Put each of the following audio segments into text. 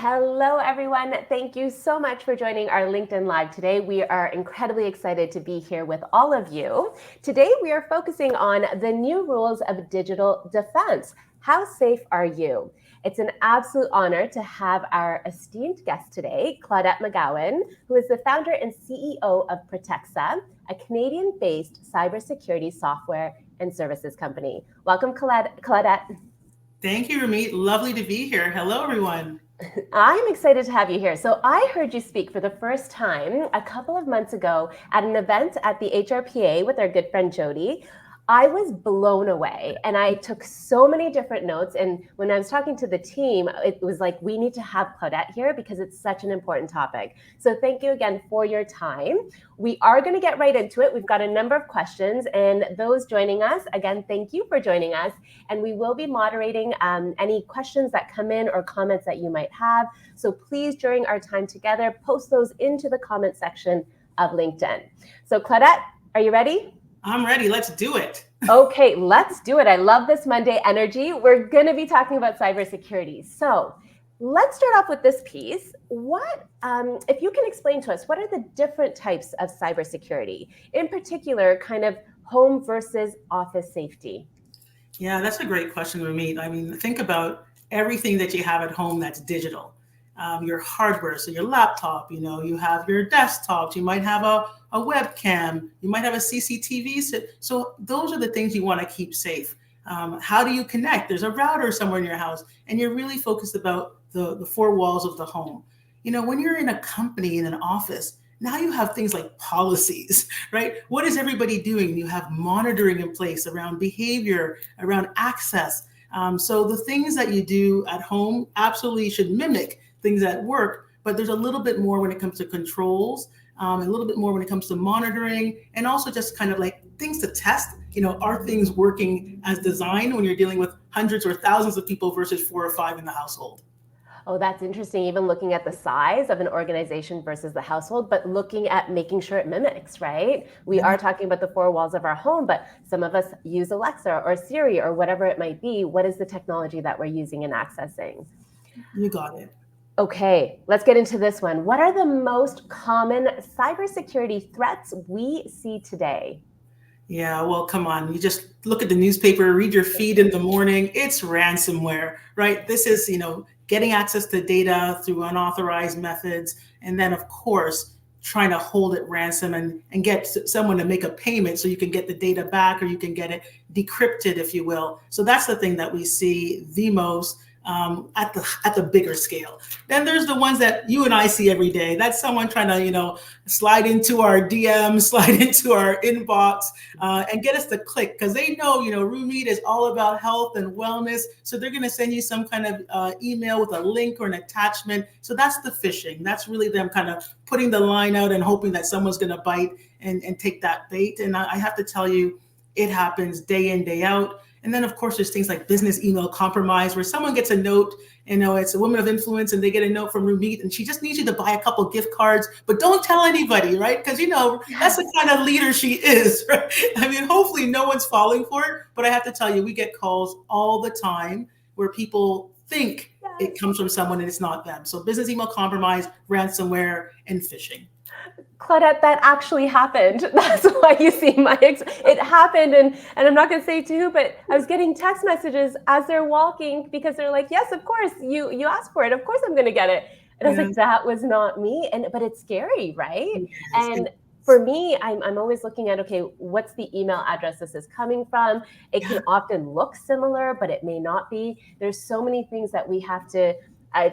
Hello, everyone. Thank you so much for joining our LinkedIn Live today. We are incredibly excited to be here with all of you. Today, we are focusing on the new rules of digital defense. How safe are you? It's an absolute honor to have our esteemed guest today, Claudette McGowan, who is the founder and CEO of Protexa, a Canadian-based cybersecurity software and services company. Welcome, Claudette. Thank you, Ramit. Lovely to be here. Hello, everyone. I'm excited to have you here. So I heard you speak for the first time a couple of months ago at an event at the HRPA with our good friend Jody. I was blown away and I took so many different notes. And when I was talking to the team, it was like, we need to have Claudette here because it's such an important topic. So thank you again for your time. We are going to get right into it. We've got a number of questions, and those joining us, again, thank you for joining us. And we will be moderating any questions that come in or comments that you might have. So please, during our time together, post those into the comment section of LinkedIn. So Claudette, are you ready? I'm ready. Let's do it. Okay, let's do it. I love this Monday energy. We're going to be talking about cybersecurity. So let's start off with this piece. If you can explain to us, what are the different types of cybersecurity? In particular, kind of home versus office safety. Yeah, that's a great question, Ramit. I mean, think about everything that you have at home that's digital. Your hardware, so your laptop, you have your desktops, you might have a webcam, you might have a CCTV. So those are the things you want to keep safe. How do you connect? There's a router somewhere in your house, and you're really focused about the four walls of the home. When you're in a company, in an office, now you have things like policies, right? What is everybody doing? You have monitoring in place around behavior, around access. So the things that you do at home absolutely should mimic things at work, but there's a little bit more when it comes to controls, a little bit more when it comes to monitoring, and also just kind of like things to test. Are things working as designed when you're dealing with hundreds or thousands of people versus 4 or 5 in the household? Oh, that's interesting. Even looking at the size of an organization versus the household, but looking at making sure it mimics, right? We Yeah, are talking about the four walls of our home, but some of us use Alexa or Siri or whatever it might be. What is the technology that we're using and accessing? you got it. Okay, let's get into this one. What are the most common cybersecurity threats we see today? Yeah, well, come on. You just look at the newspaper, read your feed in the morning. It's ransomware, right? This is, getting access to data through unauthorized methods. And then, of course, trying to hold it ransom and get someone to make a payment so you can get the data back or you can get it decrypted, if you will. So that's the thing that we see the most at the bigger scale. Then there's the ones that you and I see every day. That's someone trying to slide into our DMs, slide into our inbox, and get us to click because they know Rumit is all about health and wellness. So they're going to send you some kind of email with a link or an attachment. So that's the phishing. That's really them kind of putting the line out and hoping that someone's going to bite and take that bait. And I have to tell you, it happens day in, day out. And then, of course, there's things like business email compromise, where someone gets a note, it's a woman of influence, and they get a note from Rumit, and she just needs you to buy a couple gift cards, but don't tell anybody, right? Because, that's the kind of leader she is, right? I mean, hopefully no one's falling for it, but I have to tell you, we get calls all the time where people think it comes from someone and it's not them. So business email compromise, ransomware, and phishing. Claudette, that actually happened. That's why you see it happened. And I'm not going to say to who, but I was getting text messages as they're walking because they're like, yes, of course, you asked for it. Of course I'm going to get it. And I was like, that was not me. But it's scary, right? Yes. And for me, I'm always looking at, okay, what's the email address this is coming from? It can often look similar, but it may not be. There's so many things that we have to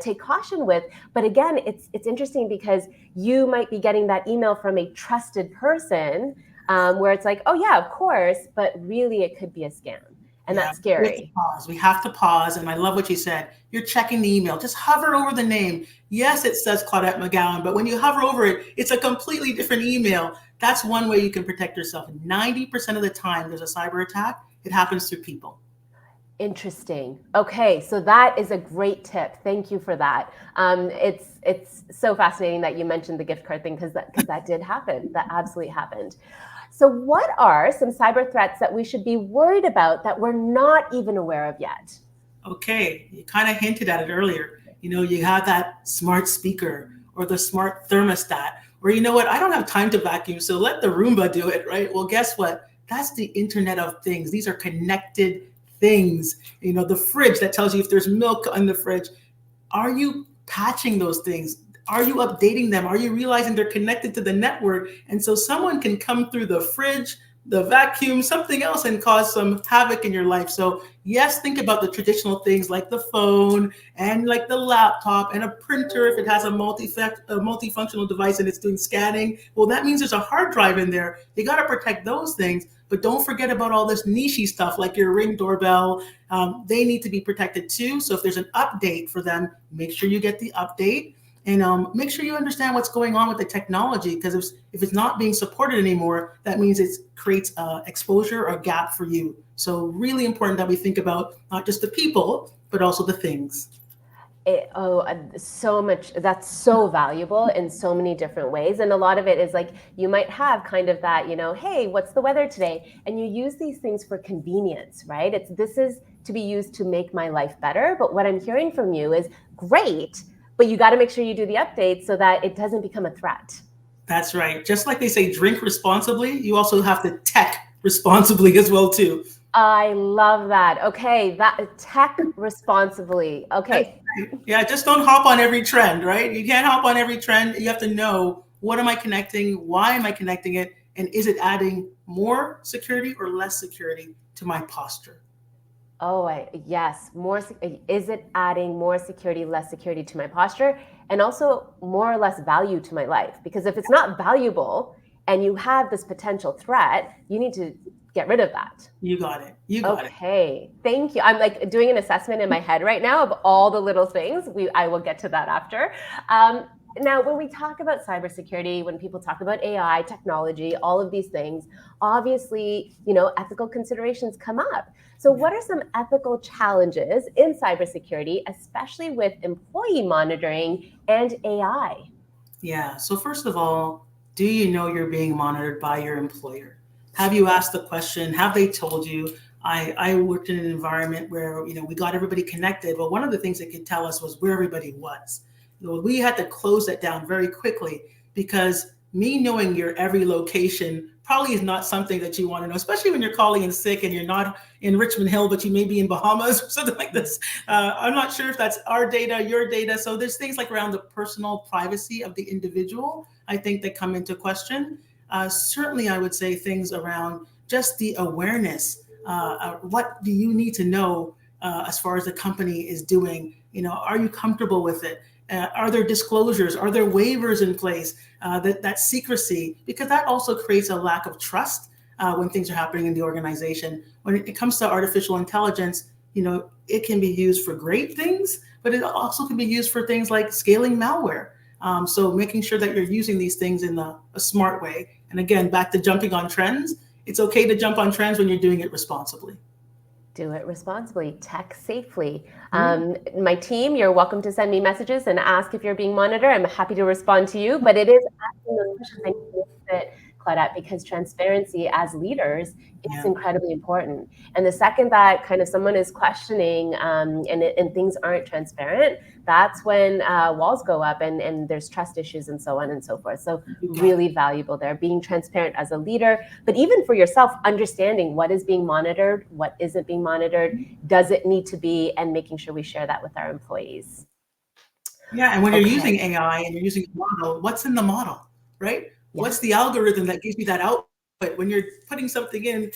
take caution with. But again, it's interesting because you might be getting that email from a trusted person where it's like, oh yeah, of course, but really it could be a scam. And that's scary. We have to pause. And I love what you said. You're checking the email. Just hover over the name. Yes, it says Claudette McGowan, but when you hover over it, it's a completely different email. That's one way you can protect yourself. 90% of the time there's a cyber attack, it happens through people. Interesting. Okay, so that is a great tip. Thank you for that. It's so fascinating that you mentioned the gift card thing because that did happen. That absolutely happened. So what are some cyber threats that we should be worried about that we're not even aware of yet? Okay, you kind of hinted at it earlier. You have that smart speaker or the smart thermostat, or you know what, I don't have time to vacuum, so let the Roomba do it, right? Well, guess what? That's the Internet of Things. These are connected things. The fridge that tells you if there's milk in the fridge. Are you patching those things? Are you updating them? Are you realizing they're connected to the network? And so someone can come through the fridge, the vacuum, something else, and cause some havoc in your life. So yes, think about the traditional things like the phone and like the laptop and a printer. If it has a multifunctional device and it's doing scanning, well, that means there's a hard drive in there. You got to protect those things. But don't forget about all this niche stuff like your Ring doorbell. They need to be protected too. So if there's an update for them, make sure you get the update. And make sure you understand what's going on with the technology, because if it's not being supported anymore, that means it creates exposure or gap for you. So really important that we think about not just the people, but also the things. So much. That's so valuable in so many different ways. And a lot of it is like, you might have kind of that, hey, what's the weather today? And you use these things for convenience, right? This is to be used to make my life better. But what I'm hearing from you is great, but you got to make sure you do the updates so that it doesn't become a threat. That's right. Just like they say, drink responsibly, you also have to tech responsibly as well too. I love that. Okay, that tech responsibly. Okay. Yeah, just don't hop on every trend, right? You can't hop on every trend. You have to know, what am I connecting? Why am I connecting it? And is it adding more security or less security to my posture? Yes. Is it adding more security, less security to my posture, and also more or less value to my life? Because if it's not valuable and you have this potential threat, you need to get rid of that. You got it. You got it. Okay, thank you. I'm like doing an assessment in my head right now of all the little things. I will get to that after. Now, when we talk about cybersecurity, when people talk about AI, technology, all of these things, obviously, ethical considerations come up. So what are some ethical challenges in cybersecurity, especially with employee monitoring and AI? Yeah. So first of all, do you know you're being monitored by your employer? Have you asked the question? Have they told you? I worked in an environment where we got everybody connected. But one of the things they could tell us was where everybody was. We had to close that down very quickly, because me knowing your every location probably is not something that you want to know, especially when you're calling in sick and you're not in Richmond Hill, but you may be in Bahamas or something like this. I'm not sure if that's our data, your data. So there's things like around the personal privacy of the individual, I think, that come into question. Certainly, I would say things around just the awareness. What do you need to know as far as the company is doing? Are you comfortable with it? Are there disclosures? Are there waivers in place? That secrecy, because that also creates a lack of trust when things are happening in the organization. When it comes to artificial intelligence, it can be used for great things, but it also can be used for things like scaling malware. So making sure that you're using these things in a smart way. And again, back to jumping on trends. It's okay to jump on trends when you're doing it responsibly. Do it responsibly, tech safely. My team, you're welcome to send me messages and ask if you're being monitored. I'm happy to respond to you, but it is asking those questions. I need to it, Claudette, because transparency as leaders is incredibly important. And the second that kind of someone is questioning and things aren't transparent, that's when walls go up and there's trust issues and so on and so forth. So really valuable there, being transparent as a leader, but even for yourself, understanding what is being monitored, what isn't being monitored, does it need to be, and making sure we share that with our employees. Yeah, and when you're using AI and you're using a model, what's in the model, right? Yeah. What's the algorithm that gives you that output? When you're putting something in,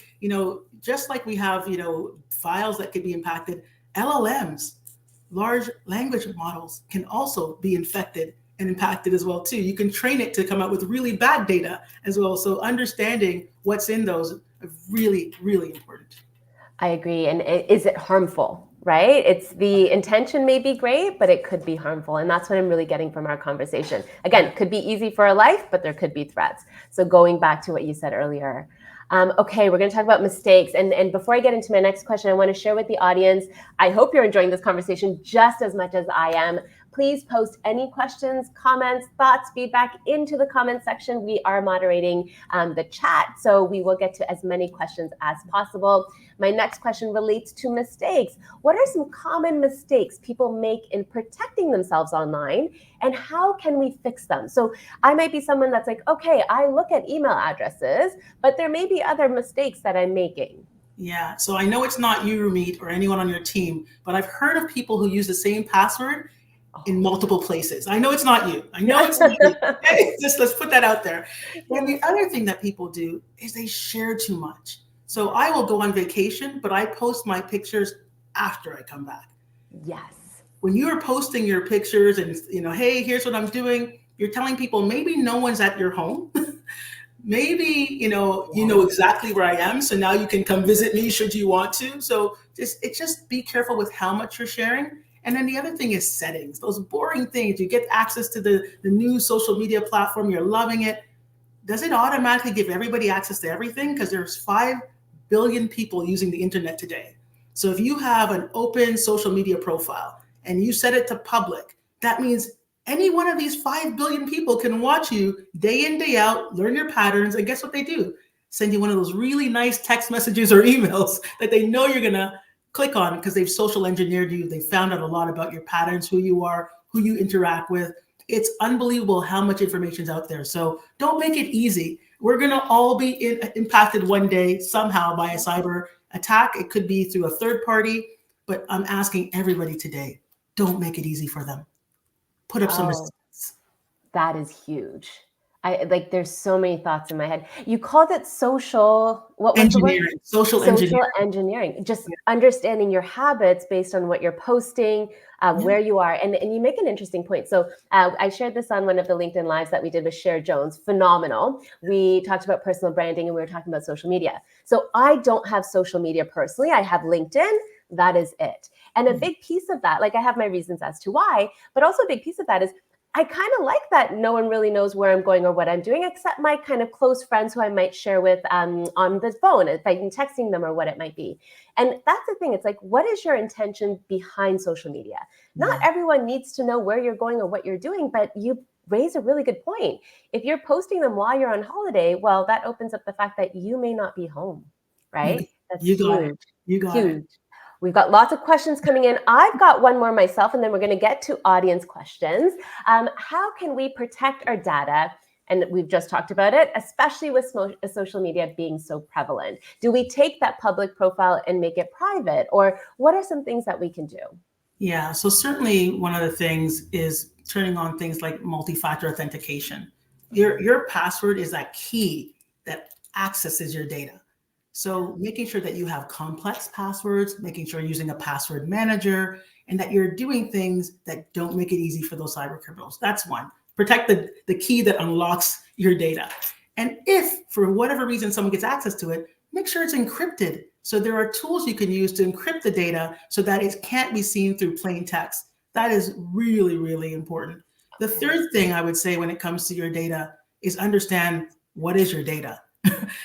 just like we have, files that could be impacted, LLMs, large language models, can also be infected and impacted as well too. You can train it to come out with really bad data as well. So understanding what's in those is really, really important. I agree. And is it harmful? Right? It's the intention may be great, but it could be harmful. And that's what I'm really getting from our conversation. Again, it could be easy for a life, but there could be threats. So going back to what you said earlier. Okay, we're going to talk about mistakes. And before I get into my next question, I want to share with the audience, I hope you're enjoying this conversation just as much as I am. Please post any questions, comments, thoughts, feedback into the comment section. We are moderating the chat, so we will get to as many questions as possible. My next question relates to mistakes. What are some common mistakes people make in protecting themselves online, and how can we fix them? So I might be someone that's like, okay, I look at email addresses, but there may be other mistakes that I'm making. Yeah. So I know it's not you, Ramit, or anyone on your team, but I've heard of people who use the same password in multiple places. I know it's not you. I know it's not you. Okay? Just let's put that out there. And the other thing that people do is they share too much. So I will go on vacation, but I post my pictures after I come back. Yes. When you are posting your pictures and hey, here's what I'm doing, you're telling people maybe no one's at your home. Maybe you know exactly where I am, so now you can come visit me should you want to. So just be careful with how much you're sharing. And then the other thing is settings, those boring things. You get access to the new social media platform, you're loving it. Does it automatically give everybody access to everything? Because there's 5 billion people using the internet today. So if you have an open social media profile and you set it to public, that means any one of these 5 billion people can watch you day in, day out, learn your patterns, and guess what they do? Send you one of those really nice text messages or emails that they know you're going to click on because they've social engineered you. They found out a lot about your patterns, who you are, who you interact with. It's unbelievable how much information is out there. So don't make it easy. We're going to all be impacted one day somehow by a cyber attack. It could be through a third party, but I'm asking everybody today, don't make it easy for them. Put up some resistance. That is huge. There's so many thoughts in my head. You called it social, what was the word? Engineering, social Social engineering. engineering. Just understanding your habits based on what you're posting, where you are. And you make an interesting point. So I shared this on one of the LinkedIn Lives that we did with Cher Jones. Phenomenal. We talked about personal branding and we were talking about social media. So I don't have social media personally. I have LinkedIn. That is it. And a big piece of that, like I have my reasons as to why, but also a big piece of that is I kind of like that no one really knows where I'm going or what I'm doing, except my kind of close friends who I might share with on the phone, if I'm texting them or what it might be. And that's the thing. It's like, what is your intention behind social media? Not everyone needs to know where you're going or what you're doing, but you raise a really good point. If you're posting them while you're on holiday, well, that opens up the fact that you may not be home, right? That's You got it. huge. You got it. Huge. We've got lots of questions coming in. I've got one more myself, and then we're going to get to audience questions. How can we protect our data? And we've just talked about it, especially with social media being so prevalent. Do we take that public profile and make it private? Or what are some things that we can do? Yeah, so certainly one of the things is turning on things like multi-factor authentication. Your password is that key that accesses your data. So making sure that you have complex passwords, making sure you're using a password manager, and that you're doing things that don't make it easy for those cyber criminals. That's one. Protect the key that unlocks your data. And if for whatever reason someone gets access to it, make sure it's encrypted. So there are tools you can use to encrypt the data so that it can't be seen through plain text. That is really, really important. The third thing I would say when it comes to your data is understand what is your data.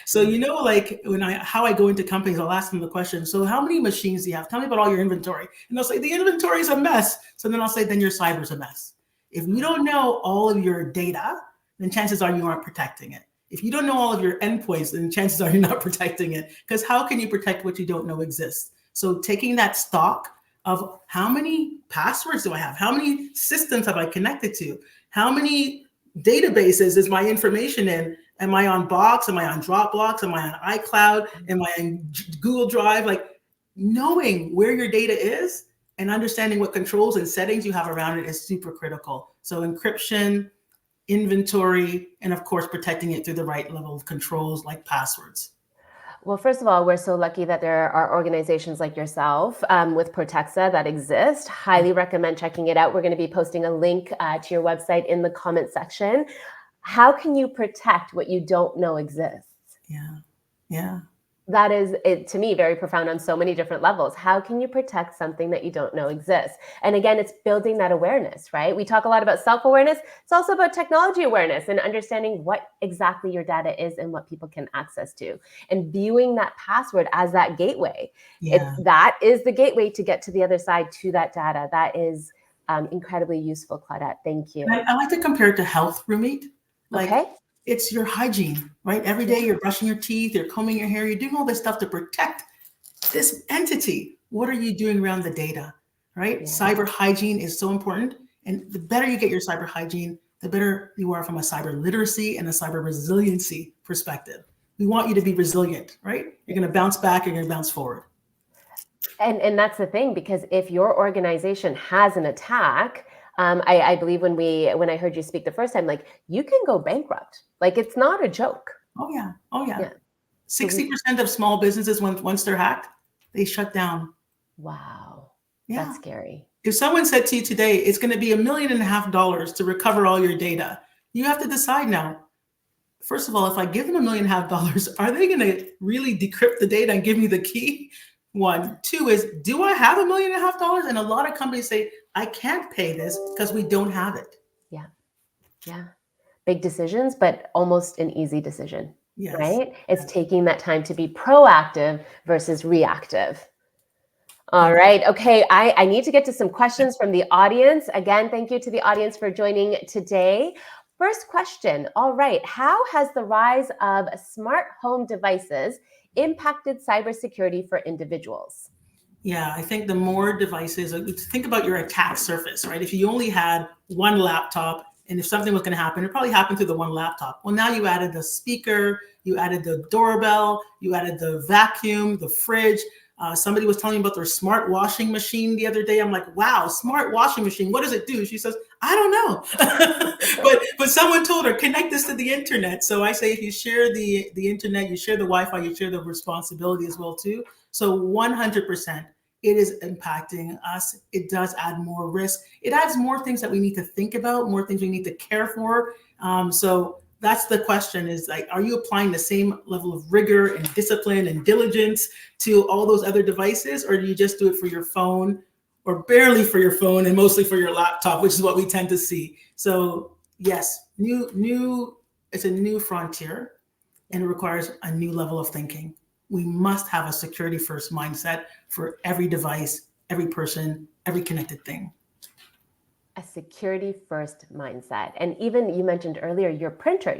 So like how I go into companies, I'll ask them the question, so how many machines do you have? Tell me about all your inventory. And they'll say the inventory is a mess. So then I'll say, then your cyber's a mess. If you don't know all of your data, then chances are you aren't protecting it. If you don't know all of your endpoints, then chances are you're not protecting it. Because how can you protect what you don't know exists? So taking that stock of how many passwords do I have? How many systems have I connected to? How many databases is my information in? Am I on Box? Am I on Dropbox? Am I on iCloud? Am I in Google Drive? Like knowing where your data is and understanding what controls and settings you have around it is super critical. So encryption, inventory, and of course, protecting it through the right level of controls like passwords. Well, first of all, we're so lucky that there are organizations like yourself with Protexa that exist. Highly recommend checking it out. We're going to be posting a link to your website in the comment section. How can you protect what you don't know exists? Yeah. That is, to me, very profound on so many different levels. How can you protect something that you don't know exists? And again, it's building that awareness, right? We talk a lot about self-awareness. It's also about technology awareness and understanding what exactly your data is and what people can access to. And viewing that password as that gateway. Yeah. That is the gateway to get to the other side to that data. That is Incredibly useful, Claudette. Thank you. And I like to compare it to health, Rumit. Like, Okay. it's your hygiene, right? Every day you're brushing your teeth, you're combing your hair, you're doing all this stuff to protect this entity. What are you doing around the data, right? Yeah. Cyber hygiene is so important. And the better you get your cyber hygiene, the better you are from a cyber literacy and a cyber resiliency perspective. We want you to be resilient, right? You're going to bounce back, you're going to bounce forward. And that's the thing, because if your organization has an attack, I believe when I heard you speak the first time, like, you can go bankrupt. Like, it's not a joke. Oh yeah. Oh yeah. Yeah. 60% of small businesses, once they're hacked, they shut down. Wow. Yeah. That's scary. If someone said to you today, it's going to be $1.5 million to recover all your data, you have to decide now. First of all, if I give them $1.5 million, are they going to really decrypt the data and give me the key? One. Two is, do I have $1.5 million? And a lot of companies say, I can't pay this because we don't have it. Yeah. Yeah. Big decisions, but almost an easy decision. Yes. Right? It's taking that time to be proactive versus reactive. All right. Okay. I need to get to some questions from the audience. Again, thank you to the audience for joining today. First question. All right. How has the rise of smart home devices impacted cybersecurity for individuals? Yeah, I think the more devices, think about your attack surface, right? If you only had one laptop, and if something was going to happen, it probably happened to the one laptop. Well, now you added the speaker, you added the doorbell, you added the vacuum, the fridge. Somebody was telling me about their smart washing machine the other day. I'm like, wow, smart washing machine. What does it do? She says, I don't know. but someone told her, connect this to the internet. So I say, if you share the internet, you share the Wi-Fi, you share the responsibility as well too. So 100%, it is impacting us. It does add more risk. It adds more things that we need to think about, more things we need to care for. So that's the question, is like, are you applying the same level of rigor and discipline and diligence to all those other devices, or do you just do it for your phone, or barely for your phone and mostly for your laptop, which is what we tend to see. So yes, it's a new frontier, and it requires a new level of thinking. We must have a security first mindset for every device, every person, every connected thing. A security first mindset. And even you mentioned earlier, your printer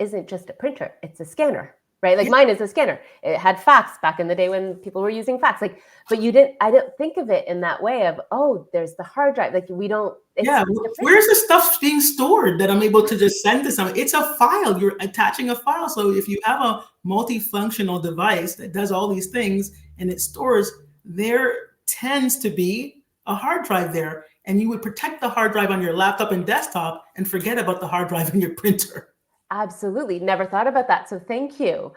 isn't just a printer, it's a scanner, right? Like, mine is a scanner. It had fax back in the day when people were using fax. Like, but I didn't think of it in that way of, oh, there's the hard drive. Like, we don't. Where's the stuff being stored that I'm able to just send to someone? It's a file. You're attaching a file. So if you have a multifunctional device that does all these things and it stores, there tends to be a hard drive there. And you would protect the hard drive on your laptop and desktop and forget about the hard drive in your printer. Absolutely. Never thought about that. So thank you.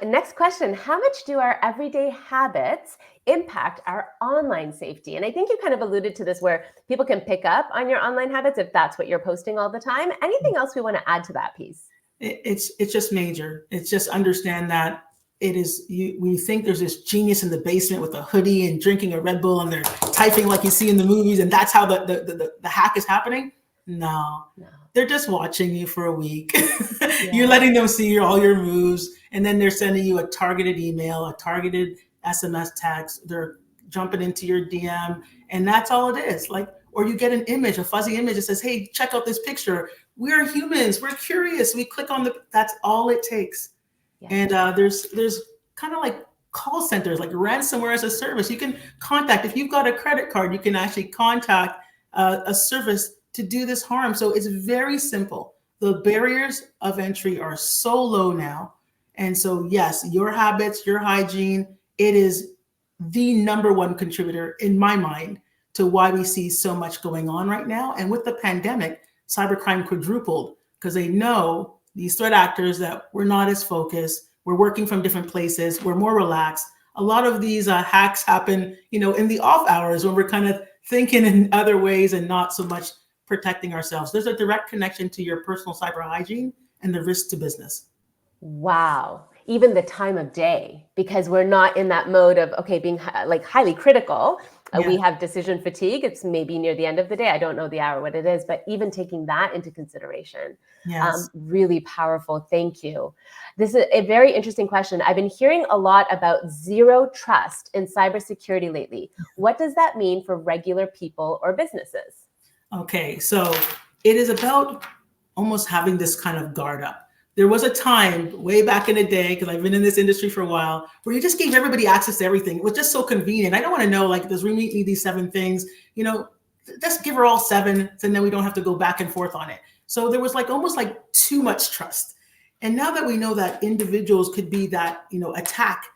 Next question. How much do our everyday habits impact our online safety? And I think you kind of alluded to this, where people can pick up on your online habits if that's what you're posting all the time. Anything else we want to add to that piece? It's just major. It's just understand that it is, when you think there's this genius in the basement with a hoodie and drinking a Red Bull and they're typing like you see in the movies, and that's how the hack is happening. No. They're just watching you for a week. You're letting them see all your moves, and then they're sending you a targeted email, a targeted SMS text. They're jumping into your DM, and that's all it is. Like, or you get an image, a fuzzy image that says, "Hey, check out this picture. We're humans. We're curious." We click on that's all it takes. And there's kind of like call centers, like ransomware as a service. You can contact, if you've got a credit card, you can actually contact a service to do this harm. So it's very simple. The barriers of entry are so low now. And so yes, your habits, your hygiene, it is the number one contributor in my mind to why we see so much going on right now. And with the pandemic, cybercrime quadrupled, because they know, these threat actors, that we're not as focused, we're working from different places, we're more relaxed. A lot of these hacks happen, in the off hours when we're kind of thinking in other ways and not so much protecting ourselves. There's a direct connection to your personal cyber hygiene and the risk to business. Wow. Even the time of day, because we're not in that mode of, being like highly critical. We have decision fatigue. It's maybe near the end of the day. I don't know the hour, what it is, but even taking that into consideration, really powerful. Thank you. This is a very interesting question. I've been hearing a lot about zero trust in cybersecurity lately. What does that mean for regular people or businesses? Okay, so it is about almost having this kind of guard up. There was a time way back in the day, because I've been in this industry for a while, where you just gave everybody access to everything. It was just so convenient. I don't want to know, like, does Rumi need these 7 things? You know, just give her all 7, and then we don't have to go back and forth on it. So there was like almost like too much trust. And now that we know that individuals could be that, attack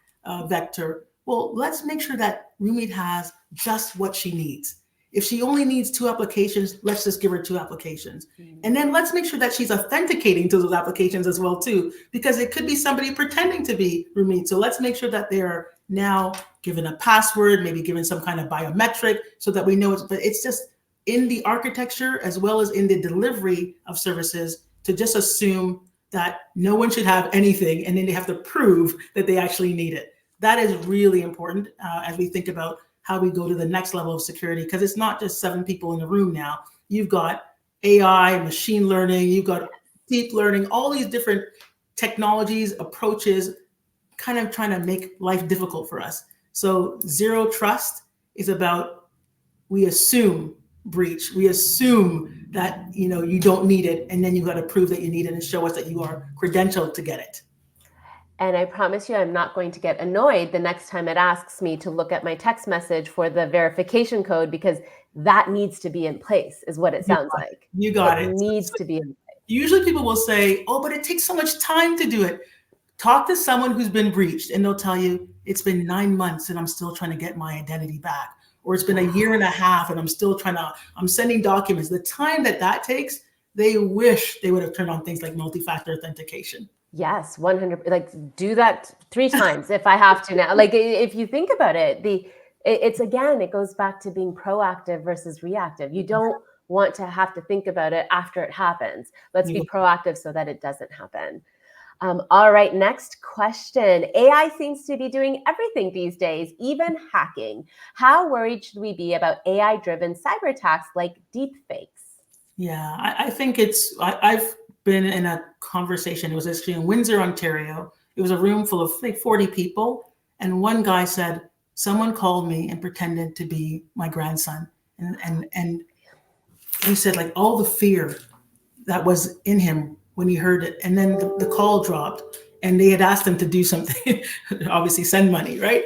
vector, well, let's make sure that Rumi has just what she needs. If she only needs 2 applications, let's just give her 2 applications. And then let's make sure that she's authenticating to those applications as well too, because it could be somebody pretending to be Rumit. So let's make sure that they're now given a password, maybe given some kind of biometric so that we know it's, but it's just in the architecture as well as in the delivery of services to just assume that no one should have anything and then they have to prove that they actually need it. That is really important as we think about how we go to the next level of security, because it's not just 7 people in the room now. You've got AI, machine learning, you've got deep learning, all these different technologies, approaches, kind of trying to make life difficult for us. So zero trust is about, we assume breach, we assume that you don't need it, and then you got to prove that you need it and show us that you are credentialed to get it. And I promise you, I'm not going to get annoyed the next time it asks me to look at my text message for the verification code, because that needs to be in place, is what it sounds like. You got it. It needs to be in place. Usually people will say, oh, but it takes so much time to do it. Talk to someone who's been breached and they'll tell you, it's been 9 months and I'm still trying to get my identity back. Or it's been a year and a half and I'm still I'm sending documents. The time that takes, they wish they would have turned on things like multi-factor authentication. Yes, 100. Like, do that 3 times if I have to now. Like, if you think about it, it's again, it goes back to being proactive versus reactive. You don't want to have to think about it after it happens. Let's be proactive so that it doesn't happen. All right, next question. AI seems to be doing everything these days, even hacking. How worried should we be about AI-driven cyber attacks like deepfakes? Yeah, I think I've been in a conversation. It was actually in Windsor, Ontario. It was a room full of like 40 people. And one guy said, someone called me and pretended to be my grandson. And he said, like, all the fear that was in him when he heard it. And then the call dropped and they had asked him to do something, obviously send money, right?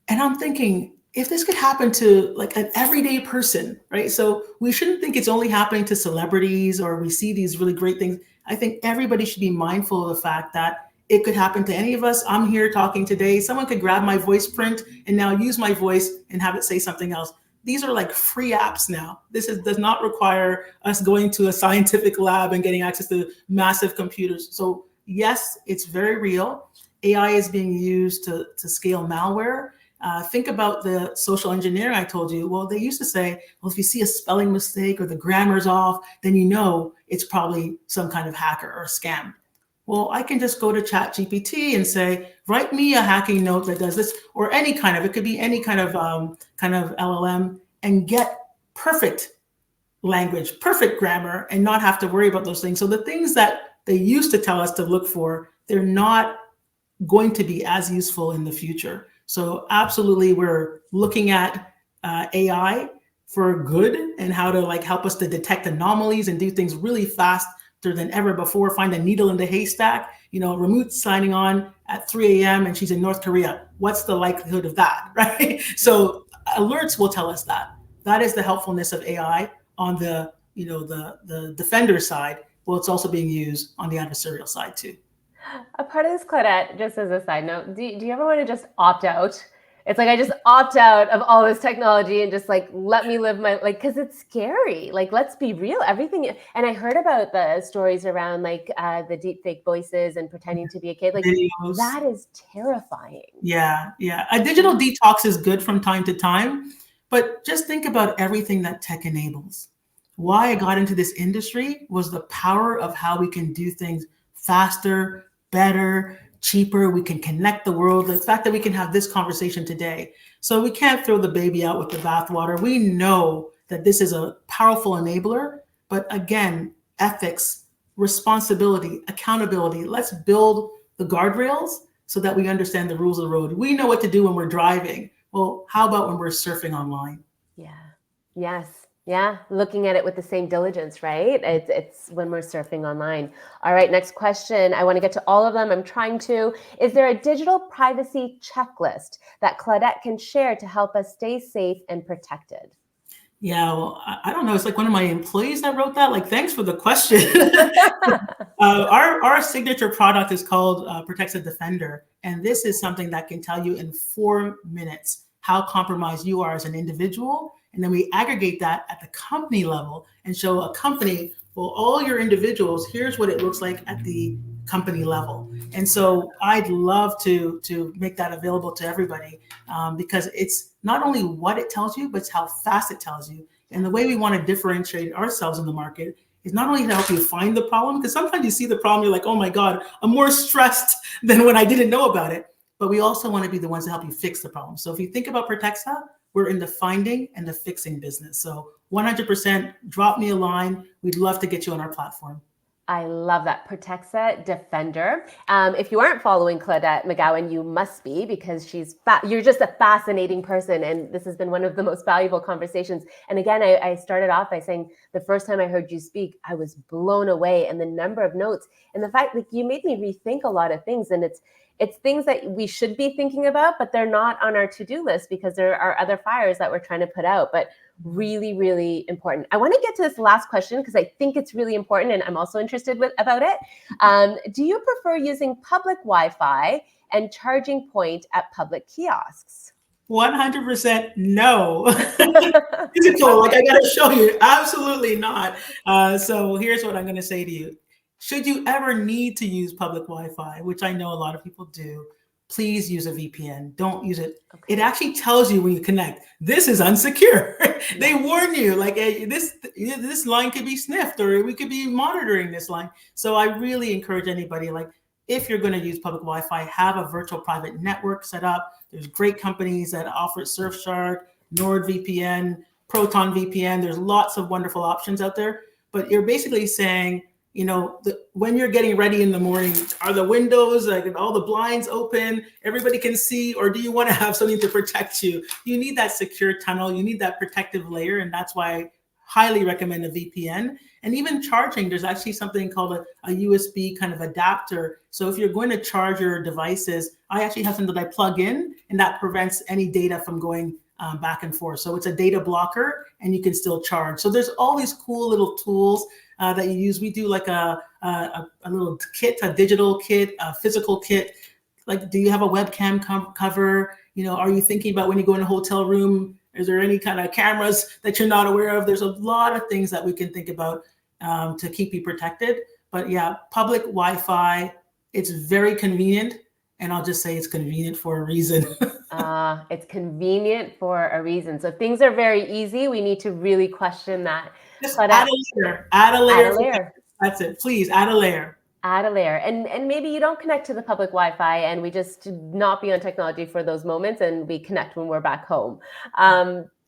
And I'm thinking, if this could happen to like an everyday person, right? So we shouldn't think it's only happening to celebrities or we see these really great things. I think everybody should be mindful of the fact that it could happen to any of us. I'm here talking today. Someone could grab my voice print and now use my voice and have it say something else. These are like free apps now. Does not require us going to a scientific lab and getting access to massive computers. So yes, it's very real. AI is being used to scale malware. Think about the social engineering I told you. Well, they used to say, well, if you see a spelling mistake or the grammar's off, then you know it's probably some kind of hacker or a scam. Well, I can just go to ChatGPT and say, write me a hacking note that does this, or any kind of, it could be any kind of LLM, and get perfect language, perfect grammar, and not have to worry about those things. So the things that they used to tell us to look for, they're not going to be as useful in the future. So absolutely, we're looking at AI for good and how to like help us to detect anomalies and do things really faster than ever before. Find a needle in the haystack. Ramut signing on at 3 a.m. and she's in North Korea. What's the likelihood of that, right? So alerts will tell us that. That is the helpfulness of AI on the defender side. Well, it's also being used on the adversarial side too. A part of this, Claudette, just as a side note, do you ever want to just opt out? It's like, I just opt out of all this technology and just like, let me live my, like, because it's scary. Like, let's be real, everything. And I heard about the stories around like the deep fake voices and pretending to be a kid. Like, videos. That is terrifying. Yeah. A digital detox is good from time to time, but just think about everything that tech enables. Why I got into this industry was the power of how we can do things faster, better, cheaper. We can connect the world. The fact that we can have this conversation today. So we can't throw the baby out with the bathwater. We know that this is a powerful enabler, but again, ethics, responsibility, accountability. Let's build the guardrails so that we understand the rules of the road. We know what to do when we're driving. Well, how about when we're surfing online? Yeah. Yes. Yeah, looking at it with the same diligence, right? It's when we're surfing online. All right, next question. I want to get to all of them. I'm trying to. Is there a digital privacy checklist that Claudette can share to help us stay safe and protected? Yeah, well, I don't know. It's like one of my employees that wrote that. Like, thanks for the question. Our signature product is called Protects a Defender, and this is something that can tell you in 4 minutes how compromised you are as an individual, and then we aggregate that at the company level and show a company, well, all your individuals. Here's what it looks like at the company level, and so I'd love to make that available to everybody because it's not only what it tells you, but it's how fast it tells you. And the way we want to differentiate ourselves in the market is not only to help you find the problem, because sometimes you see the problem, you're like, oh my God, I'm more stressed than when I didn't know about it. But we also want to be the ones to help you fix the problem. So if you think about Protexa, we're in the finding and the fixing business. So 100% drop me a line. We'd love to get you on our platform. I love that. Protexa Defender. If you aren't following Claudette McGowan, you must be, because you're just a fascinating person. And this has been one of the most valuable conversations. And again, I started off by saying the first time I heard you speak, I was blown away. And the number of notes and the fact that you made me rethink a lot of things. And it's things that we should be thinking about, but they're not on our to-do list because there are other fires that we're trying to put out. But really, really important. I want to get to this last question because I think it's really important and I'm also interested about it. Do you prefer using public Wi-Fi and charging point at public kiosks? 100% no. Physical, like I gotta show you. Absolutely not. So here's what I'm gonna say to you. Should you ever need to use public Wi-Fi, which I know a lot of people do, please use a VPN. Don't use it. Okay. It actually tells you when you connect, this is unsecure. They warn you, like, hey, this line could be sniffed, or we could be monitoring this line. So I really encourage anybody, like, if you're going to use public Wi-Fi, have a virtual private network set up. There's great companies that offer Surfshark, NordVPN, Proton VPN. There's lots of wonderful options out there. But you're basically saying, when you're getting ready in the morning, are the windows, like all the blinds open, everybody can see, or do you want to have something to protect you? You need that secure tunnel. You need that protective layer. And that's why I highly recommend a VPN. And even charging, there's actually something called a USB kind of adapter. So if you're going to charge your devices, I actually have something that I plug in, and that prevents any data from going back and forth. So it's a data blocker, and you can still charge. So there's all these cool little tools that you use. We do like a little kit, a digital kit, a physical kit. Like, do you have a webcam cover? Are you thinking about when you go in a hotel room? Is there any kind of cameras that you're not aware of? There's a lot of things that we can think about to keep you protected. But yeah, public Wi-Fi, it's very convenient. And I'll just say it's convenient for a reason. It's convenient for a reason. So if things are very easy, we need to really question that. Just But add a layer. Add a layer. add a layer. That's it. Please add a layer. Add a layer. And maybe you don't connect to the public Wi-Fi and we just not be on technology for those moments and we connect when we're back home.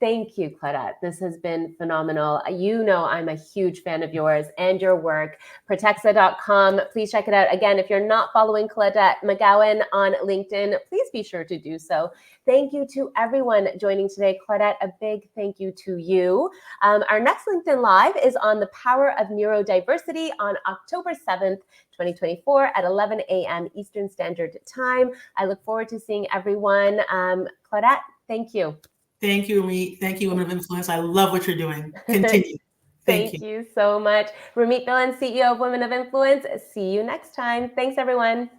Thank you, Claudette. This has been phenomenal. I'm a huge fan of yours and your work. Protexa.com. Please check it out. Again, if you're not following Claudette McGowan on LinkedIn, please be sure to do so. Thank you to everyone joining today. Claudette, a big thank you to you. Our next LinkedIn Live is on the power of neurodiversity on October 7th, 2024 at 11 a.m. Eastern Standard Time. I look forward to seeing everyone. Claudette, thank you. Thank you, Ramit. Thank you, Women of Influence. I love what you're doing. Continue. Thank you so much. Ramit Bilan, CEO of Women of Influence. See you next time. Thanks, everyone.